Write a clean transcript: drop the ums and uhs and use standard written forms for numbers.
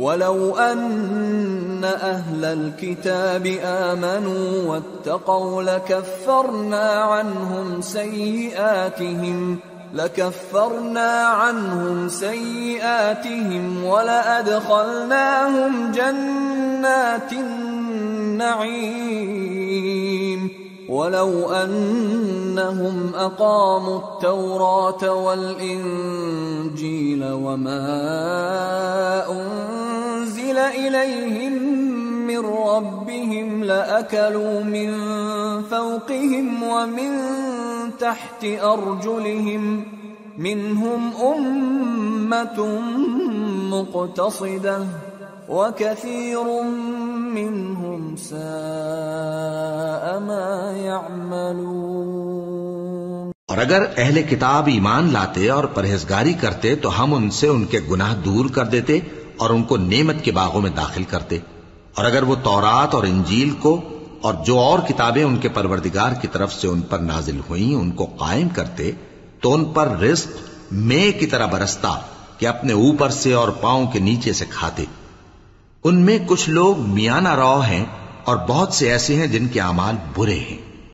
وَلَوْ أَنَّ أَهْلَ الْكِتَابِ آمَنُوا وَاتَّقَوْا لَكَفَّرْنَا عَنْهُمْ سَيِّئَاتِهِمْ وَلَأَدْخَلْنَاهُمْ جَنَّاتِ النَّعِيمِ وَلَوْ أَنَّهُمْ أَقَامُوا التَّوْرَاةَ وَالْإِنْجِيلَ وَمَا أُنْزِلَ إِلَيْهِمْ مِنْ رَبِّهِمْ لَأَكَلُوا مِنْ فَوْقِهِمْ وَمِنْ تَحْتِ أَرْجُلِهِمْ مِنْهُمْ أُمَّةٌ مُقْتَصِدَةٌ وَكَثِيرٌ مِّنْهُمْ سَاءَ مَا يَعْمَلُونَ۔ اور اگر اہل کتاب ایمان لاتے اور پرہیزگاری کرتے تو ہم ان سے ان کے گناہ دور کر دیتے اور ان کو نعمت کے باغوں میں داخل کرتے، اور اگر وہ تورات اور انجیل کو اور جو اور کتابیں ان کے پروردگار کی طرف سے ان پر نازل ہوئیں ان کو قائم کرتے تو ان پر رزق مے کی طرح برستا کہ اپنے اوپر سے اور پاؤں کے نیچے سے کھاتے۔ ان میں کچھ لوگ میانہ رو ہیں اور بہت سے ایسے ہیں جن کے اعمال برے ہیں۔